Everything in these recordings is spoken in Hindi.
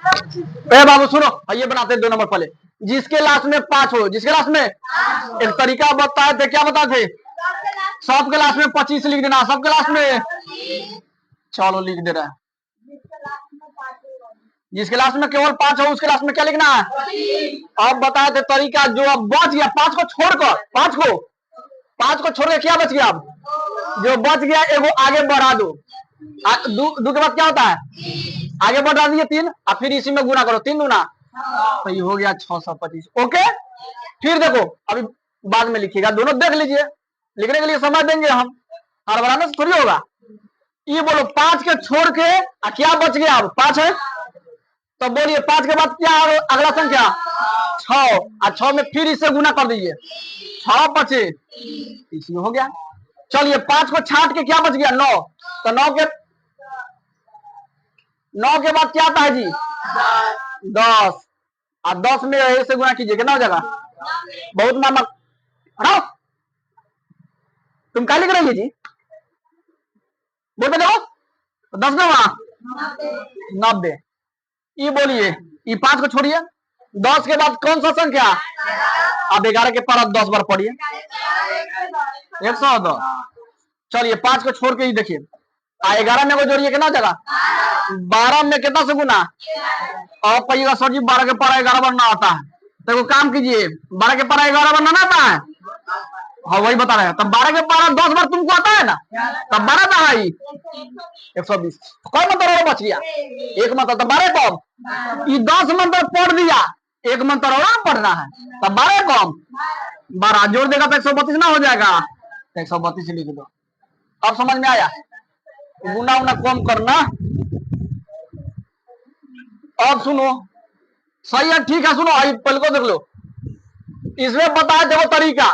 ए बाबू सुनो, ये बनाते 2 नंबर पहले। जिसके लास्ट में 5 हो, जिसके लास्ट में एक तरीका बताए थे, क्या बताए थे? सबके लास्ट में 25 लिख देना, सबके लास्ट में। चलो लिख दे रहा है। जिसके लास्ट में केवल 5 हो उसके लास्ट में क्या लिखना है? अब बताए थे तरीका, जो अब बच गया 5 को छोड़कर, 5 को छोड़ के क्या बच गया? अब जो बच गया एगो आगे बढ़ा दो। दो के बाद क्या होता है? आगे बढ़ा दिए 3, और फिर इसी में गुना करो, 3 दूना तो ये हो गया 625। ओके, फिर देखो अभी बाद में लिखिएगा, दोनों देख लीजिए, लिखने के लिए समय देंगे हम, हड़बड़ाने से थोड़ी होगा। ये बोलो 5 के छोड़ के क्या बच गया? अब 5 है तो बोलिए 5 के बाद क्या अगला संख्या? 6, और 6 में फिर इसे गुना कर दीजिए, 6 बचे, इसमें हो गया। चलिए 5 को छाट के क्या बच गया? 9, तो 9 के बाद क्या आता है जी? 10, और 10 में ऐसे गुना कीजिए, कितना हो जाएगा? बहुत मामा हटाओ, तुम क्या लिख रही है जी? बोल पे देखो, 10 में वहां 90। ये बोलिए, ये 5 को छोड़िए, 10 के बाद कौन सा संख्या? अब 11 के पर 10 बार पढ़िए, 110। चलिए 5 को छोड़ के ही देखिए, 11 में को जोड़िए, कितना जगह? 12 में कितना से गुना? और कहिएगा सर जी 12 के पर 11 बनना आता है, तो काम कीजिए, 12 के पर 11 बनना आता है। हाँ वही बता रहे हैं, तब 12 के पर 10 बार तुमको आता है ना, तब 12 का है 120। कोई मंत्र और बच गया? एक मंत्र, तो 12 कम, ये 10 मंत्र पढ़ दिया, एक मंत्र और पढ़ना है, तब 12 कम 12 जोड़ देगा तो 132 ना हो जाएगा, 132 लिख दो। अब समझ में आया? गुना उना कम करना। अब सुनो, सही है, ठीक है, सुनो पहले को देख लो, इसमें बताया देखो तरीका,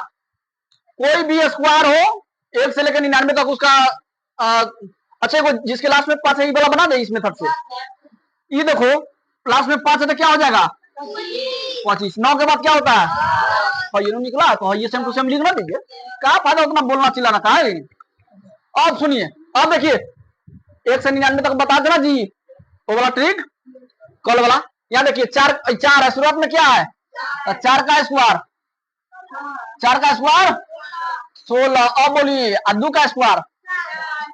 कोई भी स्क्वायर हो 1 से लेकर 99 तक उसका अच्छा जिसके लास्ट में 5 है वाला बना दे इसमें से। ये देखो लास्ट में 5 है तो क्या हो जाएगा? 25। 9 के बाद क्या होता है? और ये निकला, तो ये सेम टू सेम लिखना दीजिए, क्या फायदा उतना बोलना चिल्लाना कहा है। अब सुनिए, अब देखिए 1 से 99 तक बता देना जी, वो वाला ट्रिक कल वाला। यहाँ देखिए 4 है, शुरुआत में क्या है? 4 का स्क्वायर, 16। अब बोलिए 2 का स्क्वायर,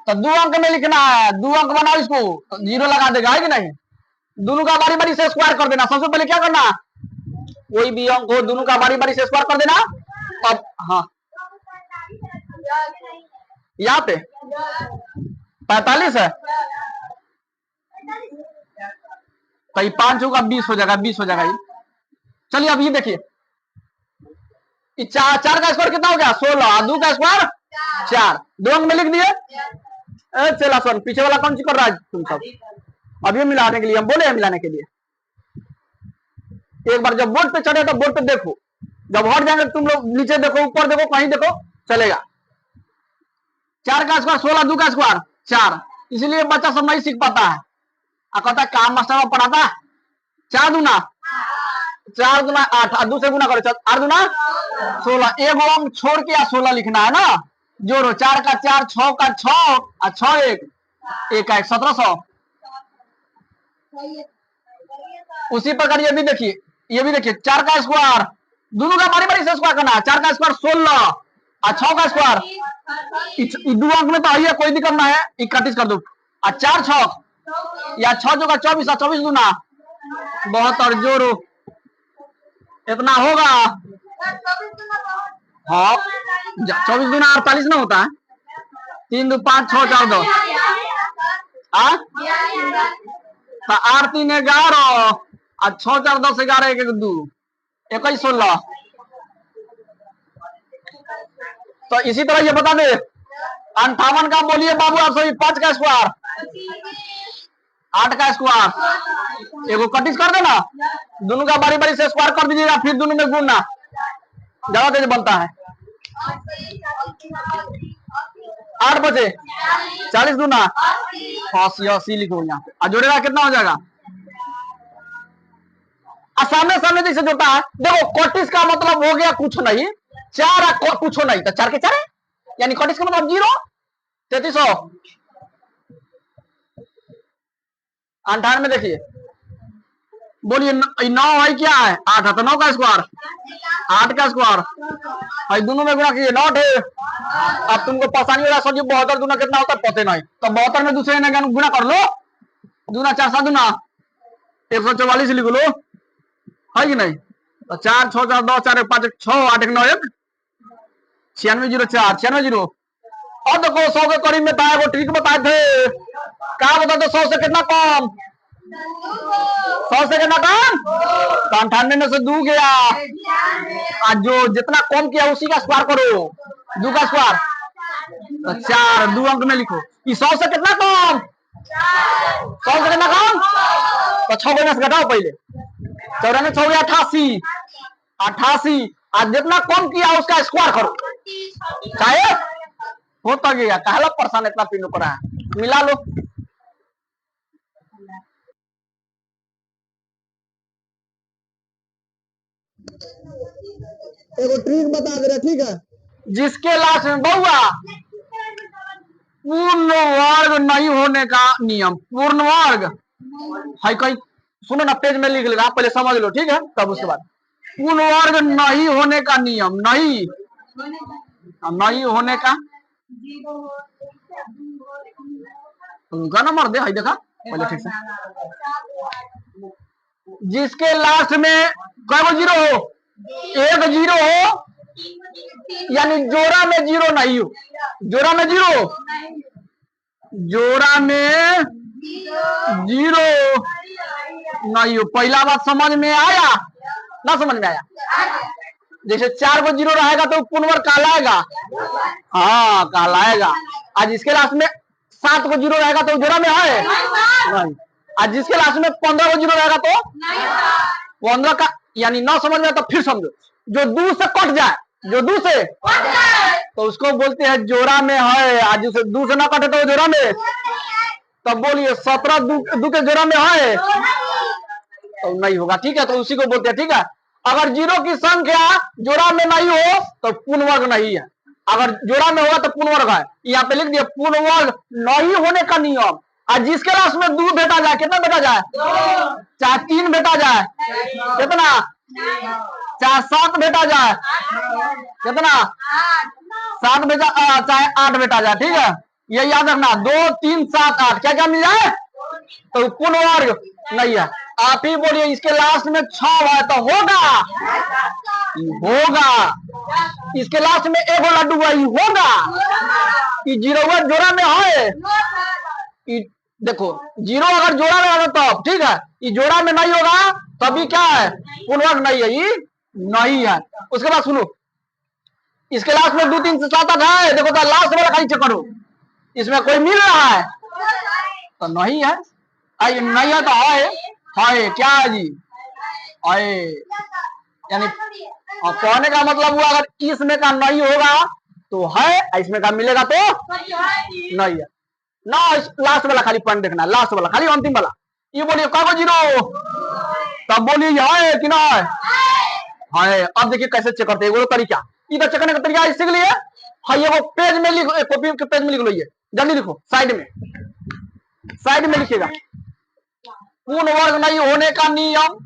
तो 2 अंक में लिखना है, 2 अंक बनाओ इसको, तो 0 लगा देगा, है कि नहीं? दोनों का बारी बारी से स्क्वायर कर देना। सबसे पहले क्या करना? कोई भी अंक हो दोनों का बारी बारी से स्क्वायर कर देना। अब हाँ यहाँ पे 45 है, तो 5 होगा 20 हो जाएगा, 20 हो जाएगा ये। चलिए अब ये देखिए, 4 का स्क्वायर कितना हो गया? 16, 2 का स्क्वायर 4, 2 अंक में लिख दिए। चला सुन, पीछे वाला कौन सी कर रहा है तुम सब? अभी मिलाने के लिए हम बोले हैं, मिलाने के लिए। एक बार जब बोर्ड पे चढ़े तो बोर्ड पे देखो, जब हट जाएंगे तुम लोग नीचे देखो, ऊपर देखो, कहीं देखो, चलेगा। 4 का स्क्वायर 16, 2 का स्क्वायर 4, इसलिए बच्चा सब नहीं सीख पाता है, कहता काम मास्टर पढ़ाता। 4 दूना 8, 2 से गुना करो, 8 दूना 16, एगो अंक छोड़ के या 16 लिखना है ना, जोड़ो, 4 का 4, 6 का 6, और 6 1 का 1, 1700। उसी प्रकार ये भी देखिए 4 का स्क्वायर, दोनों का बारी बारी से स्क्वायर करना है, 4 का स्क्वायर 16, और 6 का स्क्वायर 2 अंक में तो आइए, कोई दिक्कत ना है, 31 कर दो, और 4 6 या 6 जो का 24, और 24 दूना 72, जोड़ो, इतना होगा। हाँ 24 दूना 48 ना होता है, 3 2 5 6 4 2, 8 3 11, और 6 4 10 11 1 1 2 21 16। तो इसी तरह ये बता दे 58 का बोलिए बाबू आप सभी, 5 का स्क्वायर, 8 का स्क्वायर, एगो कटिस कर देना, दोनों का बारी बारी से स्क्वायर कर दीजिएगा, फिर दोनों में गुणना, ज्यादा तेज बनता है। 8 बचे 40 दूना 80, 80 लिखो यहाँ पे, जोड़ेगा कितना हो जाएगा? सामने सामने जैसे जोड़ता है, देखो कोटिस का मतलब हो गया कुछ नहीं, 4 कुछ नहीं, तो 4 के 4 है, यानी कोटिस का मतलब 0, 3300। 98 देखिए बोलिए नौ है क्या है? 8 है तो 9 का स्क्वायर, 8 का स्क्वायर भाई दोनों में गुणा कीजिए, 9 है। अब तुमको परेशानी हो रहा है सर जी 72 दूना कितना होता है पता नहीं, तो 72 में दूसरे ने गुणा कर लो, दूना 4 7 दूना 144 लिख लो, है कि नहीं? तो 4 6 4 2 4 5 6 8 1 9 1 96 0 4 96 0। अब देखो 100 के करीब में था, वो ट्रिक बताए थे, क्या बता दो 100 से कितना कम, 100 से कितना कम, तो 98 में से 2 गया, आज जो जितना कम किया उसी का स्क्वायर करो, 2 का स्क्वायर तो 4, 2 अंक में लिखो, ये 100 से कितना कम, 100 से कितना कम, तो 6 में से घटाओ पहले, 94 6 88, 88 आज जितना कम किया उसका स्क्वायर करो, चाहे होता गया, कहला परेशान इतना पिन पर है, मिला लो। एगो ट्रिक बता दे रहा, ठीक है, जिसके लास्ट में बहुआ पूर्ण वर्ग नहीं होने का नियम, पूर्ण वर्ग है कहीं सुनो ना, पेज में लिख लेगा, आप पहले समझ लो, ठीक है, तब उसके बाद पूर्ण वर्ग नहीं होने का नियम, नहीं नहीं होने का, उनका नंबर दे, है देखा पहले ठीक से, जिसके लास्ट में कई गो जीरो हो, एक जीरो हो, यानी जोड़ा में जीरो नहीं हो, जोड़ा में जीरो, जोड़ा में जीरो नहीं हो, पहला बात समझ में आया ना, समझ में आया? जैसे 4 को जीरो रहेगा तो पूर्ण वर्ग कहलाएगा, हाँ कहलाएगा, आज इसके लास्ट में 7 को जीरो रहेगा तो जोड़ा में है नहीं, आज जिसके लास्ट में 15 को जीरो रहेगा तो 15 का, यानी ना समझ में तो फिर समझो, जो 2 से कट जाए, जो 2 से तो उसको बोलते हैं जोड़ा में है, आज उसे 2 से ना कटे तो जोड़ा में, तब बोलिए 17 दू के जोड़ा में है तो नहीं होगा, ठीक है, तो उसी को बोलते हैं, ठीक है। अगर जीरो की संख्या जोड़ा में नहीं हो तो पूर्ण वर्ग नहीं है, अगर जोड़ा में होगा तो पूर्ण वर्ग है, यहाँ पे लिख दिया पूर्ण वर्ग नहीं होने का नियम, और जिसके लास्ट में 2 बेटा जाए, कितना बेटा जाए, चाहे 3 बेटा जाए, कितना, चाहे 7 बेटा जाए, कितना, 7 बेटा, चाहे 8 बेटा जाए, ठीक है, ये याद रखना, 2 3 7 8 क्या क्या मिल जाए तो पूर्ण वर्ग नहीं है। आप ही बोलिए इसके लास्ट में 6 है तो होगा, होगा, इसके लास्ट में एगो लड्डू है होगा, ये जीरो जोड़ा में है, देखो जीरो अगर जोड़ा में होगा तब ठीक है, ये जोड़ा में नहीं होगा तभी क्या है, पूर्ण वर्ग नहीं है, ये नहीं है। उसके बाद सुनो, इसके लास्ट में 2 3 से 7 8 है, देखो तो लास्ट वाला खाली चेक करो, इसमें कोई मिल रहा है तो नहीं है, नहीं है तो है क्या है जी, है, यानी कहने का मतलब हुआ अगर इसमें का नहीं होगा तो है, इसमें का मिलेगा तो नहीं है ना, लास्ट वाला खाली पॉइंट देखना, लास्ट वाला खाली अंतिम वाला, ये बोलिए कागो जीरो, तब बोलिए है कि ना है। अब देखिए कैसे चेक करते हैं, वो तरीका, इधर चेक करने का तरीका सीख लिए, हाँ ये वो पेज में लिखो, कॉपी के पेज में लिख लो, ये जल्दी लिखो, साइड में, साइड में लिखिएगा, पूर्ण वर्ग नहीं होने का नियम,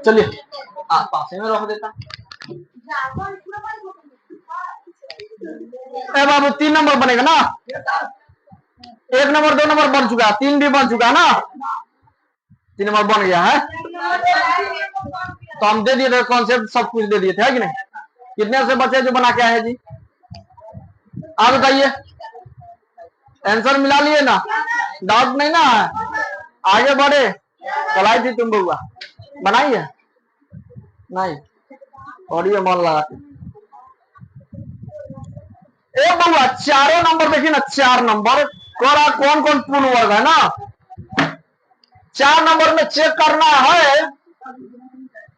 चलिए पास में रख देता। ए बाबू 3 नंबर बनेगा ना, 1 नंबर 2 नंबर बन चुका है, 3 भी बन चुका है ना, 3 नंबर बन गया है। तो हम दे दिए थे कॉन्सेप्ट, सब कुछ दे दिए थे, है कि नहीं? कितने से बचे जो बना के आए हैं जी? आप बताइए, आंसर मिला लिए ना, डाउट नहीं ना है? आगे बढ़े, चलाई थी तुम बउआ, बनाई है नहीं? और ये मन लगा ए बउआ, चारों नंबर देखिए ना, 4 नंबर कौन कौन पूर्ण वर्ग है ना, 4 नंबर में चेक करना है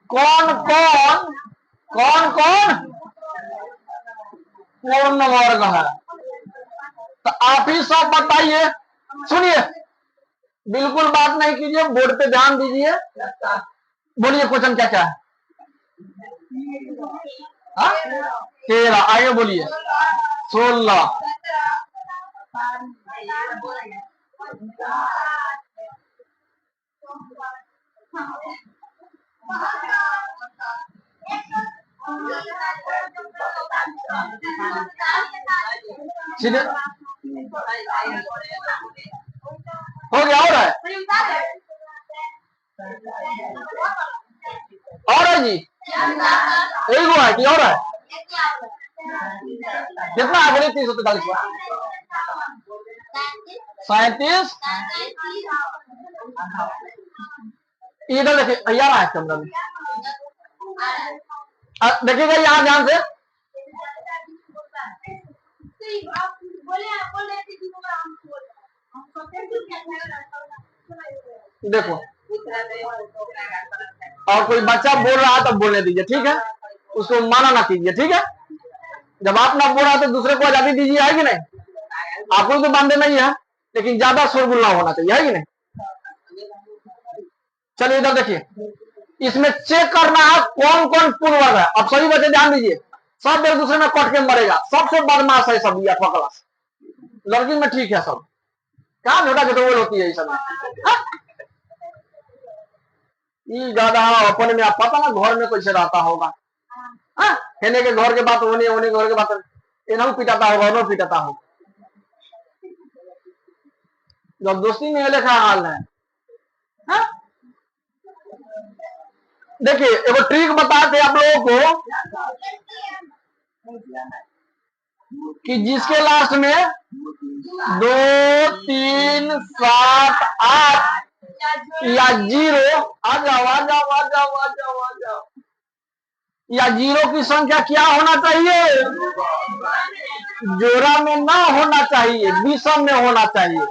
कौन कौन पूर्ण वर्ग है। तो आप ही सब बताइए, सुनिए, बिल्कुल बात नहीं कीजिए, बोर्ड पे ध्यान दीजिए, बोलिए क्वेश्चन क्या क्या है? 13, आगे बोलिए, 16, सीधे हो गया, और है जी, यही हुआ है कि और है? कितना आगे नहीं? 343, 37, इधर देखिए, यार है कमरा में, देखिएगा यहाँ ध्यान से, देखो, और कोई बच्चा बोल रहा है तो बोलने दीजिए, ठीक है? उसको माना ना कीजिए, ठीक है? जब आप ना बोल रहा तो दूसरे को आजादी दीजिए, है कि नहीं? आपको तो बांधे नहीं है, लेकिन ज्यादा शोरगुल ना होना चाहिए, है कि नहीं? चलिए इधर देखिए, इसमें चेक करना है कौन कौन पूर्ण वर्ग है। अब सभी बच्चे ध्यान दीजिए, सब एक दूसरे में कट के मरेगा, सबसे बदमाश है सब ये क्लास, लड़की में ठीक है सब, क्या छोटा छोटा होती है ये सब, ये ज्यादा अपने में, आप पता ना घर में कैसे रहता होगा, हेने के घर के बात होने घर के बात एनहु पिटाता होगा, और पिटाता होगा, जब दोस्ती में लेखा हाल है। देखिए एगो ट्रिक बताते आप लोगों को, कि जिसके लास्ट में 2, 3, 7, 8 या 0 आ जाओ, या 0 की संख्या क्या होना चाहिए? जोड़ा में ना होना चाहिए, विषम में होना चाहिए,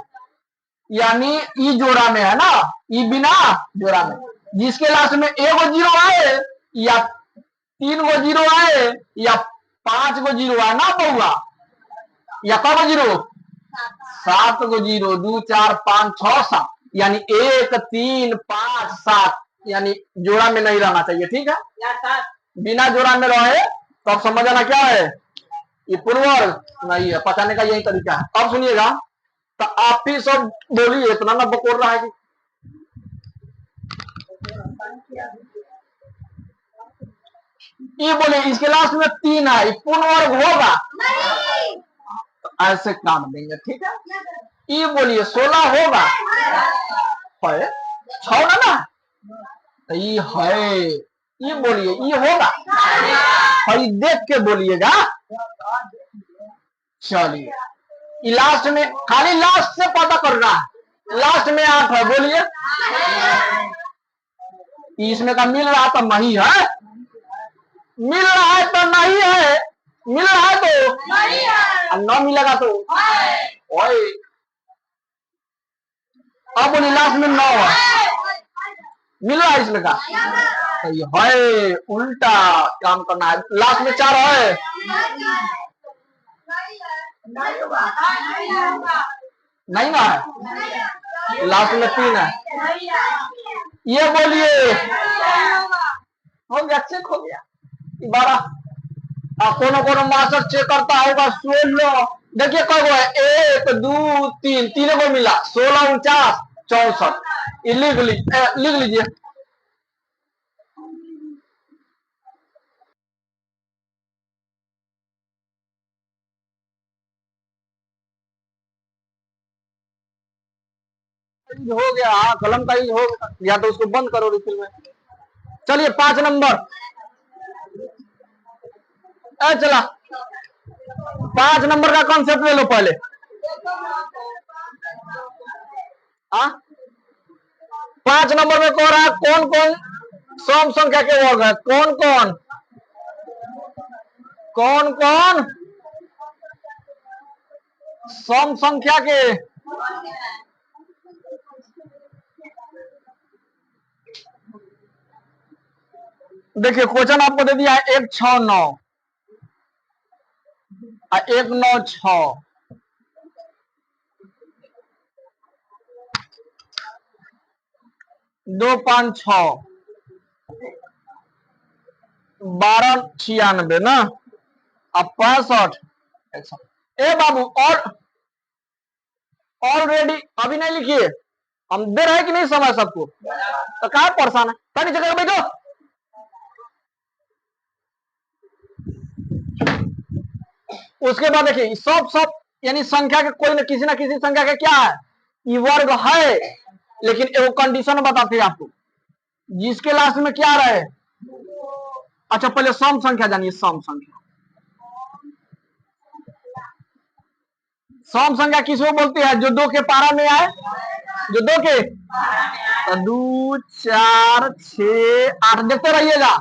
यानी ई जोड़ा में है ना, ई बिना जोड़ा में। जिसके लास्ट में 1 0 आए, या 3 0 आए, या 5 0 आए ना बउआ, या कब 0? 7 0, 2 4 5 6 7, यानी 1 3 5 7, यानी जोड़ा में नहीं रहना चाहिए, ठीक है? बिना जोड़ा में रहे तो अब समझ आना क्या है, ये पूर्ण वर्ग नहीं है, पहचानने का यही तरीका है। अब सुनिएगा, तो आप ही सब बोलिए, इतना ना बकोर रहा है कि ये बोले इसके लास्ट में 3 है, पूर्ण वर्ग होगा नहीं, तो ऐसे काम देंगे, ठीक है? ये बोलिए 16 होगा, है 6 ना, तो ये है, ये बोलिए ये होगा, और ये देख के बोलिएगा। चलिए लास्ट में, खाली लास्ट से पता कर रहा है, लास्ट में 8 है, बोलिए इसमें का मिल रहा तो नहीं है, मिल रहा है तो नहीं है, मिल रहा है तो नहीं है, अब न मिलेगा तो ओए। अब बोलिए लास्ट में 9 है, मिल रहा है इसमें का, ये है उल्टा काम करना है। लास्ट में 4 है, नहीं ना है, लास्ट में 3 है, ये बोलिए हो गया, चेक हो गया 12। कोनो कोनो मास्टर चेक करता होगा 16। देखिए कई गो है, 1 2 3, तीन को मिला 16 49 64। ये लिख लीजिए। हो गया, हाँ कलम का यूज हो गया तो उसको बंद करो रिफिल में। चलिए 5 नंबर चला 5 नंबर का कॉन्सेप्ट ले लो पहले। हाँ 5 नंबर में कह रहा है कौन कौन सम संख्या के वर्ग है, कौन कौन कौन कौन सम संख्या के। देखिए क्वेश्चन आपको दे दिया है 1 6 9 और 1 9 6, 2 5 6, 12 96 ना, अब 65। ए बाबू और ऑलरेडी अभी नहीं लिखिए, हम दे रहे हैं कि नहीं समय सबको, तो क्या परेशान है, तनी जगह बैठो। उसके बाद देखिए सब यानी संख्या के कोई ना किसी संख्या के क्या है, ये वर्ग है, लेकिन एक कंडीशन बताते हैं आपको, जिसके लास्ट में क्या रहे। अच्छा पहले सम संख्या जानिए, सम संख्या, सम संख्या किसको बोलते हैं, जो 2 के पारा में आए, जो 2 के 2 4 6 8, देखते रहिएगा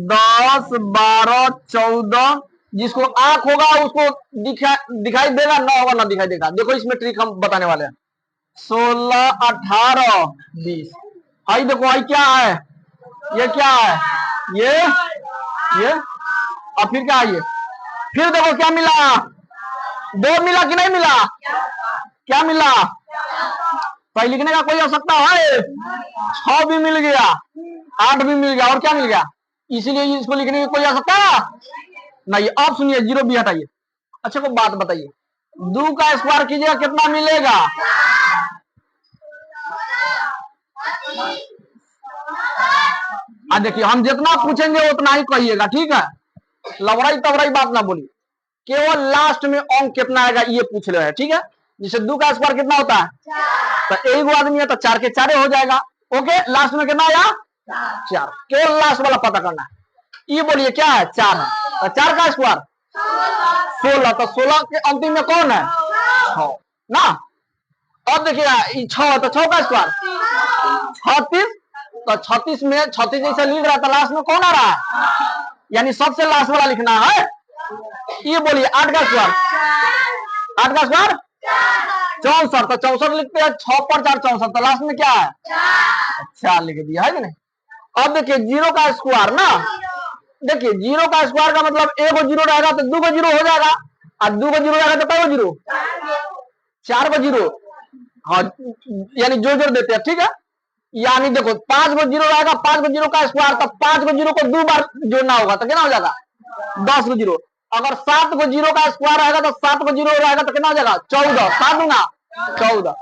10 12 14, जिसको आंख होगा उसको दिखाई देगा, ना होगा ना दिखाई देगा। देखो इसमें ट्रिक हम बताने वाले हैं, 16 18 20। आई देखो आई क्या है, ये क्या है, ये और फिर क्या है ये, फिर देखो क्या मिला, 2 मिला कि नहीं मिला, क्या मिला, भाई लिखने का कोई आवश्यकता है, 6 भी मिल गया, 8 भी मिल गया, और क्या मिल गया, इसीलिए इसको लिखने की कोई आवश्यकता नहीं। अब सुनिए 0 भी हटाइए। अच्छा को बात बताइए, 2 का स्क्वायर कीजिएगा कितना मिलेगा, देखिए हम जितना पूछेंगे उतना ही कहिएगा, ठीक है, लवराई तवराई बात ना बोलिए, केवल लास्ट में अंक कितना आएगा ये पूछ रहे हैं, ठीक है। जिसे 2 का स्क्वायर कितना होता है, तो एक आदमी है तो 4 के 4 हो जाएगा, ओके, लास्ट में कितना आया 4, केवल लास्ट वाला पता करना है। ये बोलिए क्या है, 4 है, तो 4 का स्क्वायर 16, तो 16 के अंतिम में कौन है 6 ना। अब देखिए 6 है तो 6 का स्क्वायर 36, तो 36 में 36 जैसे लिख रहा था, लास्ट में कौन आ रहा है, यानी सबसे लास्ट वाला लिखना है। ये बोलिए 8 का स्क्वायर 64, तो 64 लिखते हैं, 6 पर 4 64, तो लास्ट में क्या है 4 लिख दिया है कि नहीं। अब देखिए 0 का स्क्वायर ना, देखिए 0 का स्क्वायर का मतलब 1 को 0 रहेगा तो 2 को 0 हो जाएगा, और 2 को 0 रहेगा तो कई को 0, 4 को 0, हाँ यानी जोड़ देते हैं, ठीक है। यानी देखो 5 को 0 रहेगा, 5 को 0 का स्क्वायर, तो 5 को 0 को 2 बार जोड़ना होगा तो कितना हो जाएगा 10 को 0। अगर 7 को 0 का स्क्वायर रहेगा तो 7 को 0 रहेगा तो कितना हो जाएगा 14, 7 गुना 14।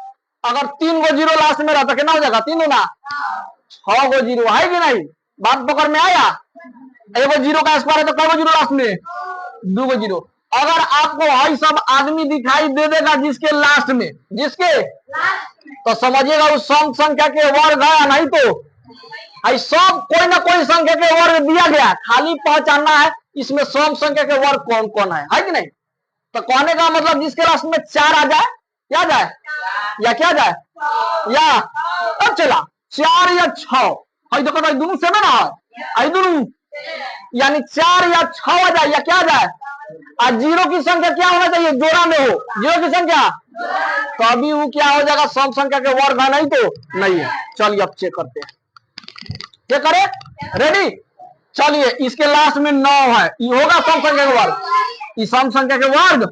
अगर 3 को 0 लास्ट में रहता कितना हो जाएगा 3 गुना 6 को 0, है कि नहीं, बात पकड़ में आया। 1 को 0 का स्क्वायर है तो कई को 0 लास्ट में 2 को 0। अगर आपको वही सब आदमी दिखाई दे देगा जिसके लास्ट में, जिसके तो समझिएगा उस सम संख्या के वर्ग है, नहीं तो सब कोई ना कोई संख्या के वर्ग दिया गया, खाली पहचानना है इसमें सम संख्या के वर्ग कौन कौन है कि नहीं। तो कहने का मतलब जिसके लास्ट में 4 आ जाए, क्या जाए या क्या जाए, या अब चला 4 या 6, देखो भाई दोनों सेम है ना, दोनों यानी 4 या 6 आ जाए या क्या जाए, और 0 की संख्या क्या होना चाहिए, जोड़ा में हो 0 की संख्या, तो अभी वो क्या हो जाएगा सम संख्या के वर्ग है, नहीं तो नहीं है। चलिए अब चेक करते हैं, चेक करें, रेडी। चलिए इसके लास्ट में 9 है, ये होगा सम संख्या के वर्ग, ये सम संख्या के वर्ग।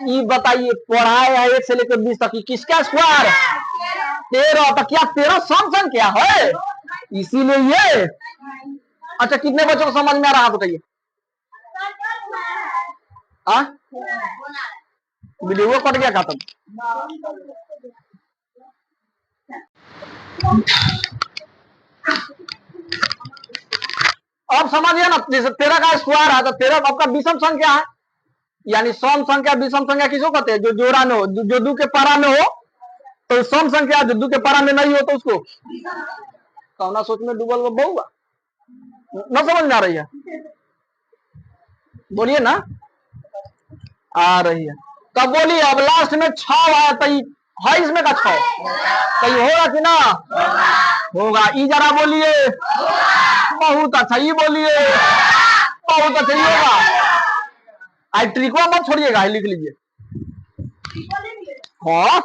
ये बताइए पढ़ाए है 1 से लेकर 20 तक, किसका स्क्वायर 13, तो क्या 13 सम संख्या है, इसीलिए ये। अच्छा कितने बच्चों को समझ में आ रहा बताइए, हाँ वीडियो कट गया खत्म। अब समझिए ना, जैसे 13 का स्क्वायर है तो 13 आपका विषम संख्या है, यानी सम संख्या विषम संख्या किसको कहते हैं? जो जोड़ा में हो, जो दो के पारा में हो तो सम संख्या, जो दो के पारा में नहीं हो तो उसको कौना सोच में डूबल वो बहुआ न समझ में आ रही है? बोलिए ना, आ रही है तब बोलिए। अब लास्ट में 6 आया तो है इसमें का 6 तो होगा कि ना होगा? ई जरा बोलिए, बहुत अच्छा, ये बोलिए बहुत अच्छा, ये होगा। आई ट्रिको मत छोड़िएगा, लिख लीजिए। हाँ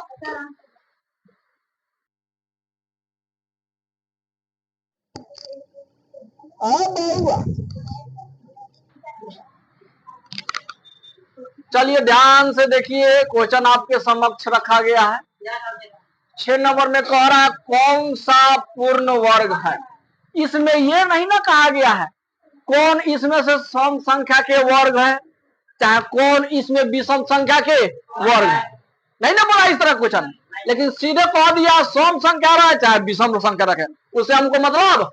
चलिए ध्यान से देखिए, क्वेश्चन आपके समक्ष रखा गया है। 6 नंबर में कह रहा है कौन सा पूर्ण वर्ग है। इसमें ये नहीं ना कहा गया है कौन इसमें से सम संख्या के वर्ग है, चाहे कौन इसमें विषम संख्या के वर्ग है, नहीं ना बोला इस तरह क्वेश्चन। लेकिन सीधे कह दिया सम संख्या रहे चाहे विषम संख्या रखे, उससे हमको मतलब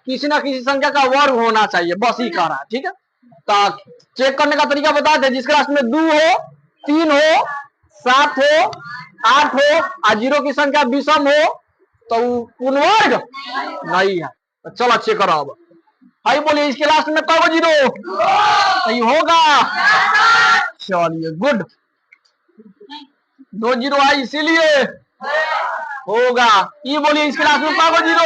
किसी ना किसी संख्या का वर्ग होना चाहिए, बस ही कह रहा है। ठीक है, तो चेक करने का तरीका बता दे। जिसके लास्ट में 2 हो, 3 हो, 7 हो, 8 हो और 0 की संख्या विषम हो तो पूर्ण वर्ग नहीं है। तो चलो चेक करो। अब भाई बोलिए इसके लास्ट में कब 0 सही होगा? चलिए गुड, 2 0 आई इसीलिए होगा। ये बोलिए इसके लास्ट में कब 0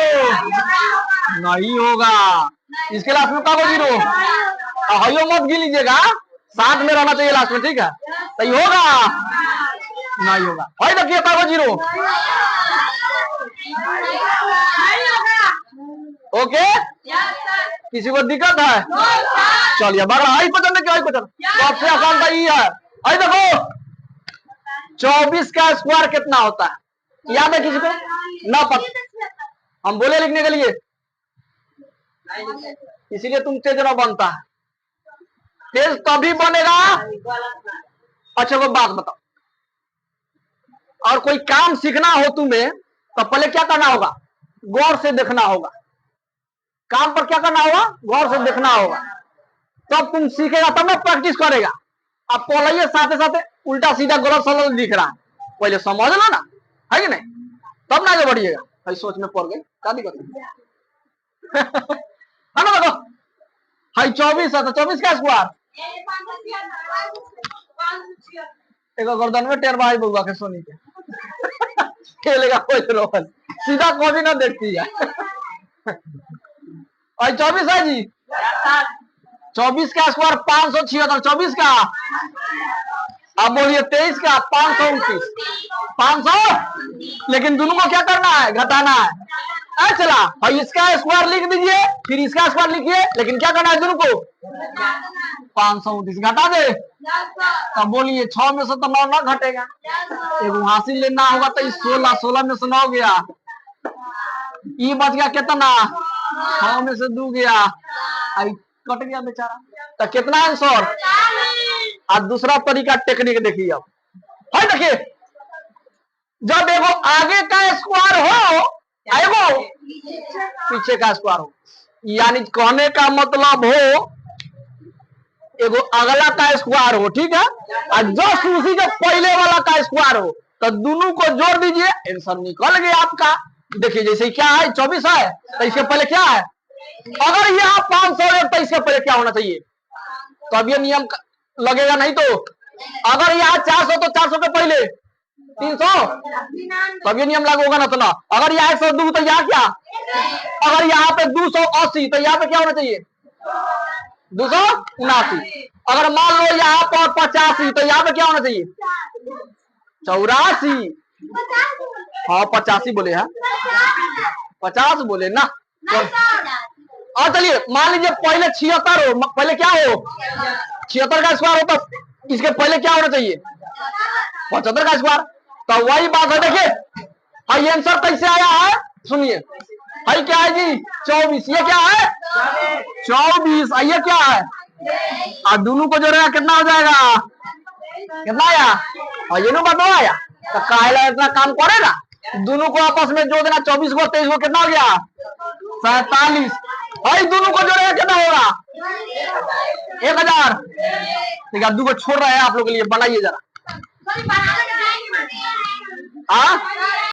नहीं होगा। इसके लास्ट में कब 0 हयो मत गिन लीजिएगा, साथ में रहना चाहिए लास्ट में, ठीक है? सही होगा? नहीं होगा। भाई देखिए कब 0 ओके, किसी को दिक्कत है? चलिए बड़ा हाई क्वेश्चन देखिए, हाई क्वेश्चन सबसे आसान तो ये है। भाई देखो 24 का स्क्वायर कितना होता है, याद है किसी को? ना पता, हम बोले लिखने के लिए, इसीलिए तुम तेज ना बनता है। तेज तभी बनेगा। अच्छा वो बात बताओ, और कोई काम सीखना हो तुम्हें तो पहले क्या करना होगा? गौर से देखना होगा। काम पर क्या करना होगा? गौर से देखना होगा, तब तुम सीखेगा, तब ना प्रैक्टिस करेगा। अब पढ़ाइए साथे साथे उल्टा सीधा गलत सलत दिख रहा है, पहले समझ लो ना, है कि नहीं? तब ना आगे बढ़िएगा। भाई सोच में पड़ गई, क्या दिक्कत है? है ना? देखो हाई 24 है तो 24 का स्क्वायर एक गर्दन में टेर भाई बउआ के सोनी के खेलेगा कोई रोहन, सीधा कभी ना देखती है। और 24 है जी, 24 का स्क्वायर 576, 24 का। अब बोलिए 23 का 529, 500। लेकिन दोनों को क्या करना है? घटाना है। चला और इसका स्क्वायर लिख दीजिए, फिर इसका स्क्वायर लिखिए, लेकिन क्या करना है दोनों को? 529 घटा दे। तब बोलिए 6 में से तो 9 ना घटेगा, एगो हासिल लेना होगा तो 16, 16 में से 9 गया, ये बच गया कितना? 6 में से 2 गया, कट गया बेचारा। तो कितना आंसर? आज दूसरा तरीका टेक्निक देखिए। अब है देखिए, जब एगो आगे का स्क्वायर हो, एगो पीछे का स्क्वायर हो, यानी कहने का मतलब हो एगो अगला का स्क्वायर हो, ठीक है, और जस्ट उसी जो पहले वाला का स्क्वायर हो, तो दोनों को जोड़ दीजिए, आंसर निकल गया आपका। देखिए जैसे क्या है 24 है तो इसके पहले क्या है? अगर यहाँ 500 है तो इसके पहले क्या होना चाहिए? तो अब ये नियम लगेगा नहीं तो अगर यहाँ 400 तो 400 के पहले 300, तब ये नियम लागू होगा ना। तो ना अगर यहाँ 102 तो यहाँ क्या? अगर यहाँ पे 280 तो यहाँ पे क्या होना चाहिए? 279। अगर मान लो यहाँ पर 85 तो यहाँ पे क्या होना चाहिए? 84। हाँ 85 बोले हैं, 50 बोले ना। और चलिए मान लीजिए पहले 76 हो, पहले क्या हो? 76 का स्क्वायर हो तो इसके पहले क्या होना चाहिए? 75 का स्क्वायर। तो वही बात है, देखिए हाई आंसर कैसे आया है, सुनिए। हाई क्या है जी? 24। ये क्या है? 24। ये क्या है? और दोनों को जोड़ेगा कितना हो जाएगा? कितना आया? और ये बात आया तो काहेला इतना काम करेगा। दोनों को आपस में जोड़ देना, 24 को 23 को कितना हो गया? 47। भाई दोनों को जोड़ेगा कितना होगा? 1000। ठीक है, 2 को छोड़ रहे हैं आप लोग के लिए, बनाइए जरा। हाँ